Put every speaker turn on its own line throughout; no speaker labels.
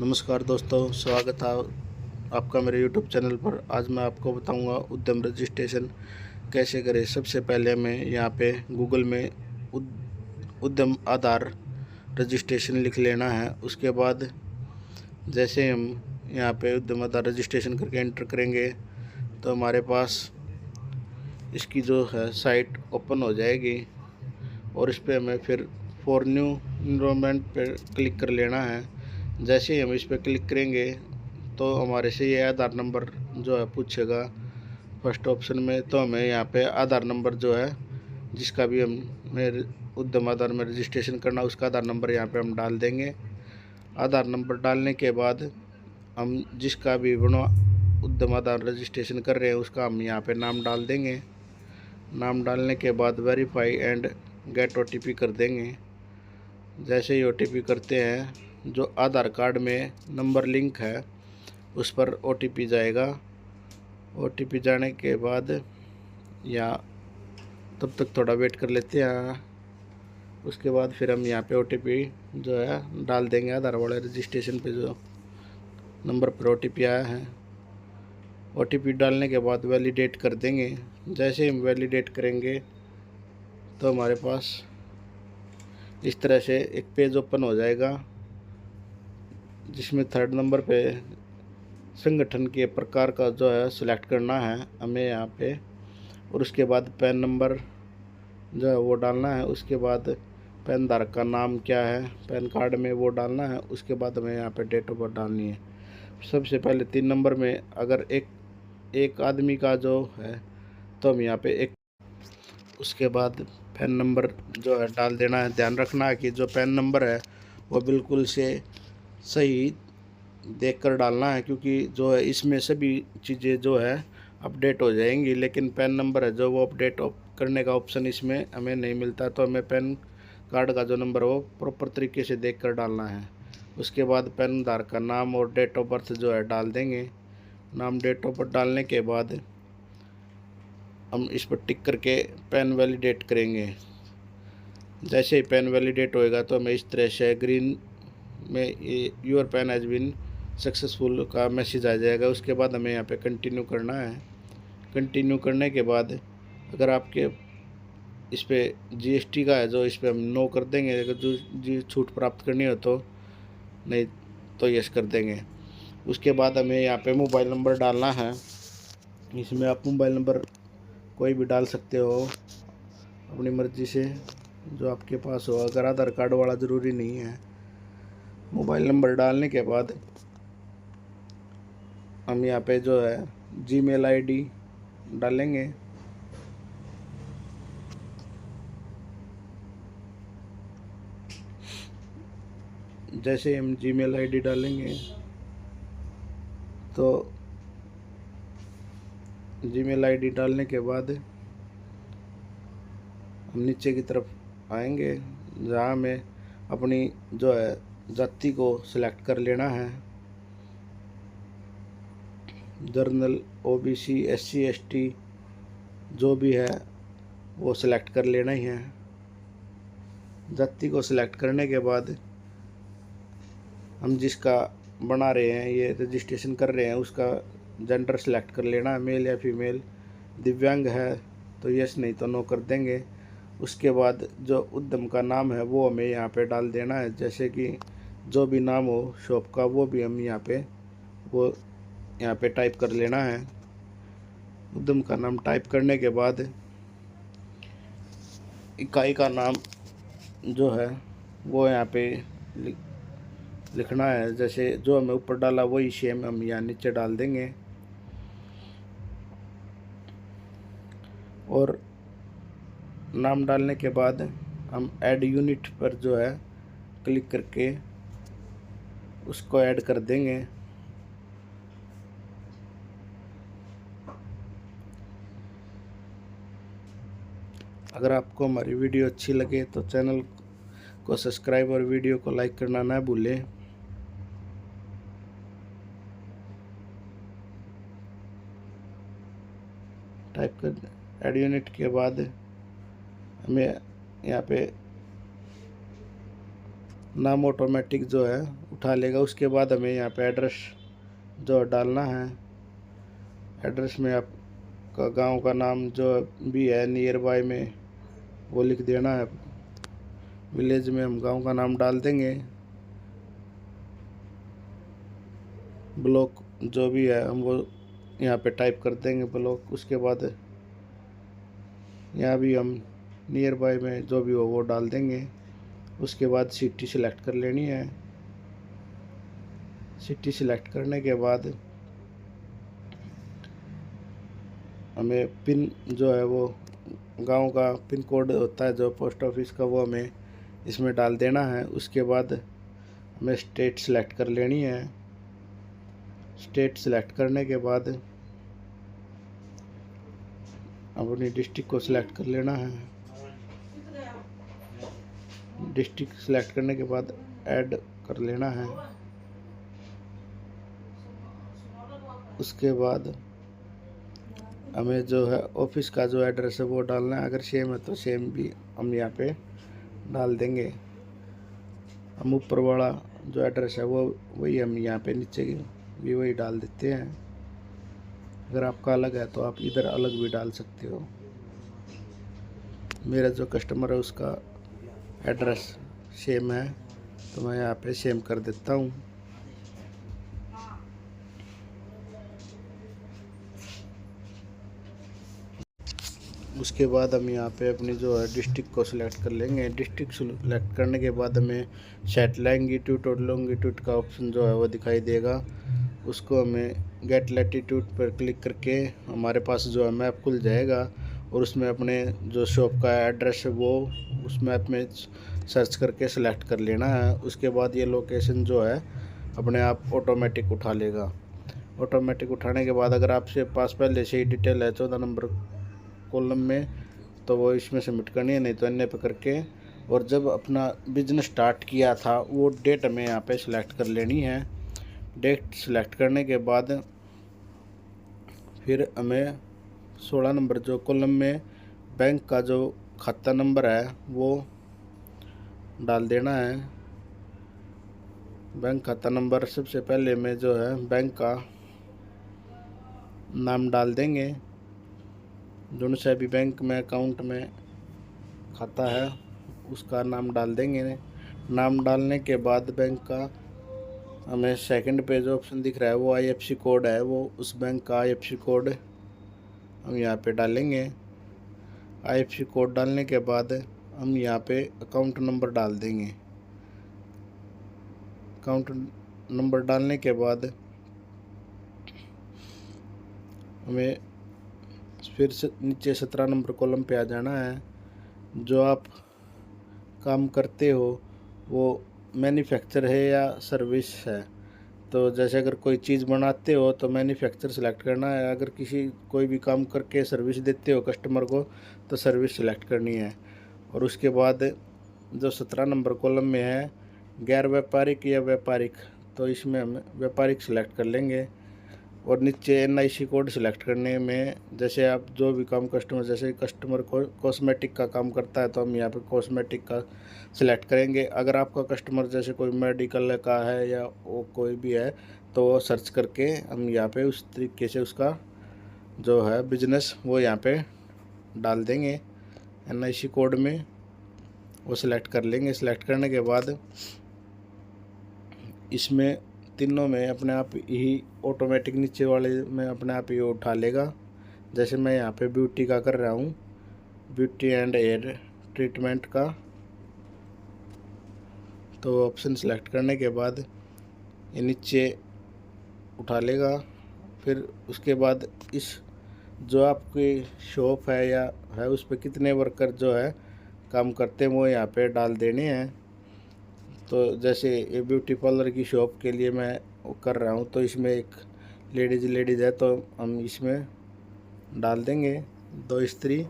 नमस्कार दोस्तों, स्वागत है आपका मेरे YouTube चैनल पर। आज मैं आपको बताऊंगा उद्यम रजिस्ट्रेशन कैसे करें। सबसे पहले हमें यहाँ पे गूगल में उद्यम आधार रजिस्ट्रेशन लिख लेना है। उसके बाद जैसे हम यहाँ पे उद्यम आधार रजिस्ट्रेशन करके एंटर करेंगे तो हमारे पास इसकी जो है साइट ओपन हो जाएगी और इस पर हमें फिर फॉर न्यू इनरोलमेंट पे क्लिक कर लेना है। जैसे ही हम इस पर क्लिक करेंगे तो हमारे से ये आधार नंबर जो है पूछेगा फर्स्ट ऑप्शन में। तो हमें यहाँ पे आधार नंबर जो है जिसका भी हम मेरे उद्यम आधार में रजिस्ट्रेशन करना उसका आधार नंबर यहाँ पे हम डाल देंगे। आधार नंबर डालने के बाद हम जिसका भी बना उद्यम आधार रजिस्ट्रेशन कर रहे हैं उसका हम यहाँ पे नाम डाल देंगे। नाम डालने के बाद वेरीफाई एंड गेट OTP कर देंगे। जैसे ही OTP करते हैं जो आधार कार्ड में नंबर लिंक है उस पर OTP जाएगा। OTP जाने के बाद या तब तक थोड़ा वेट कर लेते हैं। उसके बाद फिर हम यहाँ पे OTP जो है डाल देंगे। आधार वाले रजिस्ट्रेशन पे जो नंबर पर OTP आया है OTP डालने के बाद वैलिडेट कर देंगे। जैसे हम वैलिडेट करेंगे तो हमारे पास इस तरह से एक पेज ओपन हो जाएगा जिसमें थर्ड नंबर पे संगठन के प्रकार का जो है सिलेक्ट करना है हमें यहाँ पे। और उसके बाद पैन नंबर जो है वो डालना है। उसके बाद पैन धारक का नाम क्या है पैन कार्ड में वो डालना है। उसके बाद हमें यहाँ पे डेट ऑफ बर्थ डालनी है। सबसे पहले 3 नंबर में अगर एक आदमी का जो है तो हम यहाँ पे एक उसके बाद पैन नंबर जो है डाल देना है। ध्यान रखना है कि जो पैन नंबर है वो बिल्कुल से सही देखकर डालना है क्योंकि जो है इसमें सभी चीज़ें जो है अपडेट हो जाएंगी, लेकिन पैन नंबर है जो वो अपडेट करने का ऑप्शन इसमें हमें नहीं मिलता। तो हमें पैन कार्ड का जो नंबर वो प्रॉपर तरीके से देखकर डालना है। उसके बाद पैन धारक का नाम और डेट ऑफ बर्थ जो है डाल देंगे। नाम डेट ऑफ बर्थ डालने के बाद हम इस पर टिक करके पैन वैलिडेट करेंगे। जैसे ही पैन वैलिडेट होएगा तो हमें इस तरह से ग्रीन में your PAN has been successful का मैसेज आ जाएगा। उसके बाद हमें यहाँ पे कंटिन्यू करना है। कंटिन्यू करने के बाद अगर आपके इस पर GST का है जो इस पर हम नो कर देंगे। अगर जो जी छूट प्राप्त करनी हो तो नहीं तो यस कर देंगे। उसके बाद हमें यहाँ पे मोबाइल नंबर डालना है। इसमें आप मोबाइल नंबर कोई भी डाल सकते हो अपनी मर्ज़ी से जो आपके पास हो। अगर आधार कार्ड वाला ज़रूरी नहीं है। मोबाइल नंबर डालने के बाद हम यहाँ पे जो है Gmail ID डालेंगे। जैसे हम Gmail ID डालेंगे तो Gmail ID डालने के बाद हम नीचे की तरफ आएंगे जहाँ हमें अपनी जो है जाति को सिलेक्ट कर लेना है। जर्नल OBC SC ST जो भी है वो सिलेक्ट कर लेना ही है। जाति को सिलेक्ट करने के बाद हम जिसका बना रहे हैं ये रजिस्ट्रेशन कर रहे हैं उसका जेंडर सिलेक्ट कर लेना है, मेल या फीमेल। दिव्यांग है तो यस नहीं तो नो कर देंगे। उसके बाद जो उद्यम का नाम है वो हमें यहाँ पे डाल देना है। जैसे कि जो भी नाम हो शॉप का वो भी हम यहाँ पे टाइप कर लेना है। उद्यम का नाम टाइप करने के बाद इकाई का नाम जो है वो यहाँ पे लिखना है। जैसे जो हमें ऊपर डाला वही सेम हम यहाँ नीचे डाल देंगे। और नाम डालने के बाद हम ऐड यूनिट पर जो है क्लिक करके उसको ऐड कर देंगे। अगर आपको हमारी वीडियो अच्छी लगे तो चैनल को सब्सक्राइब और वीडियो को लाइक करना ना भूलें। टाइप कर ऐड यूनिट के बाद हमें यहाँ पे नाम ऑटोमेटिक जो है उठा लेगा। उसके बाद हमें यहाँ पे एड्रेस जो डालना है, एड्रेस में आपका गांव का नाम जो भी है नियर बाय में वो लिख देना है। विलेज में हम गांव का नाम डाल देंगे, ब्लॉक जो भी है हम वो यहाँ पे टाइप कर देंगे ब्लॉक। उसके बाद यहाँ भी हम नियर बाय में जो भी हो वो डाल देंगे। उसके बाद सिटी सिलेक्ट कर लेनी है। सिटी सिलेक्ट करने के बाद हमें पिन जो है वो गांव का पिन कोड होता है जो पोस्ट ऑफिस का, वो हमें इसमें डाल देना है। उसके बाद हमें स्टेट सिलेक्ट कर लेनी है। स्टेट सिलेक्ट करने के बाद अपनी डिस्ट्रिक्ट को सिलेक्ट कर लेना है। डिस्ट्रिक्ट सिलेक्ट करने के बाद ऐड कर लेना है। उसके बाद हमें जो है ऑफिस का जो एड्रेस है वो डालना है। अगर सेम है तो सेम भी हम यहाँ पे डाल देंगे। हम ऊपर वाला जो एड्रेस है वो वही हम यहाँ पे नीचे भी वही डाल देते हैं। अगर आपका अलग है तो आप इधर अलग भी डाल सकते हो। मेरा जो कस्टमर है उसका एड्रेस सेम है तो मैं यहाँ पे सेम कर देता हूँ। उसके बाद हम यहाँ पे अपनी जो है डिस्ट्रिक्ट को सिलेक्ट कर लेंगे। डिस्ट्रिक्ट सिलेक्ट करने के बाद हमें सेट लैंगिट्यूड और लॉन्गिट्यूड का ऑप्शन जो है वो दिखाई देगा। उसको हमें गेट लैटिट्यूड पर क्लिक करके हमारे पास जो है मैप खुल जाएगा और उसमें अपने जो शॉप का एड्रेस है वो उस मैप में सर्च करके सिलेक्ट कर लेना है। उसके बाद ये लोकेशन जो है अपने आप ऑटोमेटिक उठा लेगा। ऑटोमेटिक उठाने के बाद अगर आपके पास पहले से ही डिटेल है 14 नंबर कॉलम में तो वो इसमें सबमिट करनी है, नहीं तो अन्य पे करके। और जब अपना बिजनेस स्टार्ट किया था वो डेट हमें यहाँ पे सिलेक्ट कर लेनी है। डेट सिलेक्ट करने के बाद फिर हमें 16 नंबर जो कॉलम में बैंक का जो खाता नंबर है वो डाल देना है। बैंक खाता नंबर सबसे पहले में जो है बैंक का नाम डाल देंगे। जो से भी बैंक में अकाउंट में खाता है उसका नाम डाल देंगे। नाम डालने के बाद बैंक का हमें सेकंड पे जो ऑप्शन दिख रहा है वो IFSC कोड है, वो उस बैंक का IFSC कोड हम यहाँ पे डालेंगे। IFSC कोड डालने के बाद हम यहाँ पे अकाउंट नंबर डाल देंगे। अकाउंट नंबर डालने के बाद हमें फिर से नीचे 17 नंबर कॉलम पे आ जाना है। जो आप काम करते हो वो मैन्युफैक्चर है या सर्विस है। तो जैसे अगर कोई चीज़ बनाते हो तो मैन्युफैक्चर सेलेक्ट करना है। अगर कोई भी काम करके सर्विस देते हो कस्टमर को तो सर्विस सेलेक्ट करनी है। और उसके बाद जो 17 नंबर कॉलम में है गैर व्यापारिक या व्यापारिक, तो इसमें हम व्यापारिक सेलेक्ट कर लेंगे। और नीचे NIC कोड सिलेक्ट करने में जैसे आप जो भी काम कस्टमर, जैसे कस्टमर को कॉस्मेटिक का काम करता है तो हम यहाँ पे कॉस्मेटिक का सिलेक्ट करेंगे। अगर आपका कस्टमर जैसे कोई मेडिकल का है या वो कोई भी है तो वो सर्च करके हम यहाँ पे उस तरीके से उसका जो है बिजनेस वो यहाँ पे डाल देंगे। NIC कोड में वो सिलेक्ट कर लेंगे। सिलेक्ट करने के बाद इसमें तीनों में अपने आप ही ऑटोमेटिक नीचे वाले में अपने आप ही उठा लेगा। जैसे मैं यहाँ पे ब्यूटी का कर रहा हूँ, ब्यूटी एंड हेयर ट्रीटमेंट का, तो ऑप्शन सेलेक्ट करने के बाद ये नीचे उठा लेगा। फिर उसके बाद इस जो आपकी शॉप है या है उस पर कितने वर्कर जो है काम करते हैं वो यहाँ पे डाल देने हैं। तो जैसे ये ब्यूटी पार्लर की शॉप के लिए मैं कर रहा हूँ तो इसमें एक लेडीज़ है तो हम इसमें डाल देंगे 2 स्त्री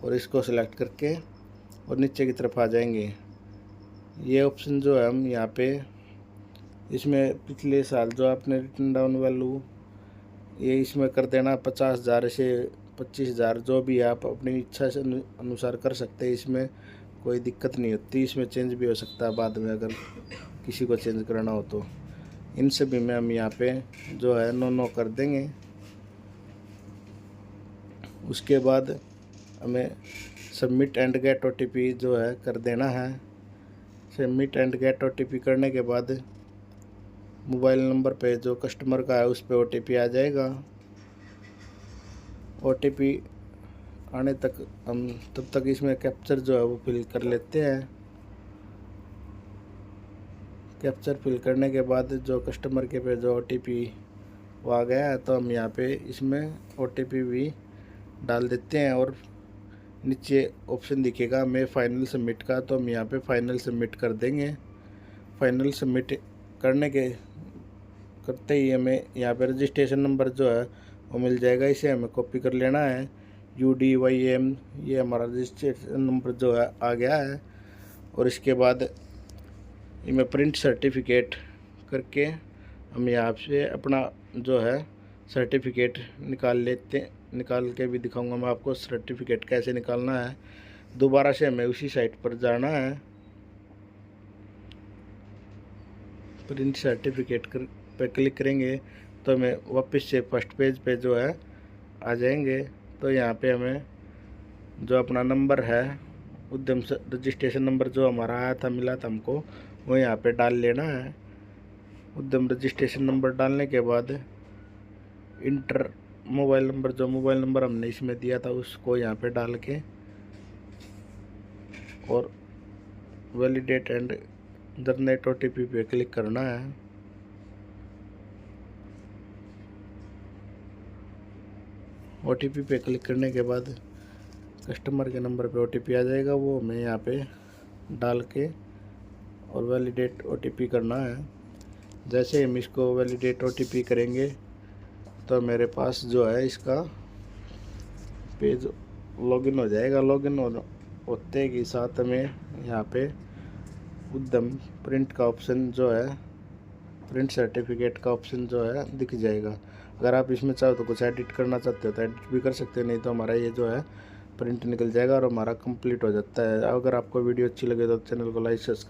और इसको सेलेक्ट करके और नीचे की तरफ आ जाएंगे। ये ऑप्शन जो है हम यहाँ पे इसमें पिछले साल जो आपने रिटर्न डाउन वैल्यू ये इसमें कर देना 50,000 से 25,000 जो भी आप अपनी इच्छा से अनुसार कर सकते हैं। इसमें कोई दिक्कत नहीं होती। इसमें चेंज भी हो सकता है बाद में अगर किसी को चेंज करना हो तो। इन सभी में हम यहाँ पे जो है नो कर देंगे। उसके बाद हमें सबमिट एंड गेट OTP जो है कर देना है। सबमिट एंड गेट OTP करने के बाद मोबाइल नंबर पे जो कस्टमर का है उस पे OTP आ जाएगा। OTP आने तक हम तब तक इसमें कैप्चर जो है वो फिल कर लेते हैं। कैप्चर फिल करने के बाद जो कस्टमर के पे जो OTP वो आ गया है तो हम यहाँ पे इसमें OTP भी डाल देते हैं। और नीचे ऑप्शन दिखेगा मैं फाइनल सबमिट का, तो हम यहाँ पे फाइनल सबमिट कर देंगे। फाइनल सबमिट करते ही हमें यहाँ पे रजिस्ट्रेशन नंबर जो है वो मिल जाएगा। इसे हमें कॉपी कर लेना है। UDYM ये हमारा रजिस्ट्रेशन नंबर जो है आ गया है। और इसके बाद इमें प्रिंट सर्टिफिकेट करके हम यहाँ से अपना जो है सर्टिफिकेट निकाल के भी दिखाऊंगा मैं आपको सर्टिफिकेट कैसे निकालना है। दोबारा से हमें उसी साइट पर जाना है। प्रिंट सर्टिफिकेट पे क्लिक करेंगे तो हमें वापस से फर्स्ट पेज पे जो है आ जाएंगे। तो यहाँ पे हमें जो अपना नंबर है उद्यम रजिस्ट्रेशन नंबर जो हमारा आया था मिला था हमको वो यहाँ पे डाल लेना है। उद्यम रजिस्ट्रेशन नंबर डालने के बाद इंटर मोबाइल नंबर हमने इसमें दिया था उसको यहाँ पे डाल के और वैलिडेट एंड जनरेट OTP पे क्लिक करना है। OTP पे क्लिक करने के बाद कस्टमर के नंबर पे OTP आ जाएगा, वो हमें यहाँ पे डाल के और वैलिडेट OTP करना है। जैसे हम इसको वैलिडेट OTP करेंगे तो मेरे पास जो है इसका पेज लॉगिन हो जाएगा। लॉगिन होते के साथ हमें यहाँ पे उद्यम प्रिंट का ऑप्शन जो है प्रिंट सर्टिफिकेट का ऑप्शन जो है दिख जाएगा। अगर आप इसमें चाहो तो कुछ एडिट करना चाहते हो तो एडिट भी कर सकते हैं, नहीं तो हमारा ये जो है प्रिंट निकल जाएगा और हमारा कंप्लीट हो जाता है। अगर आपको वीडियो अच्छी लगे तो चैनल को लाइक सब्सक्राइब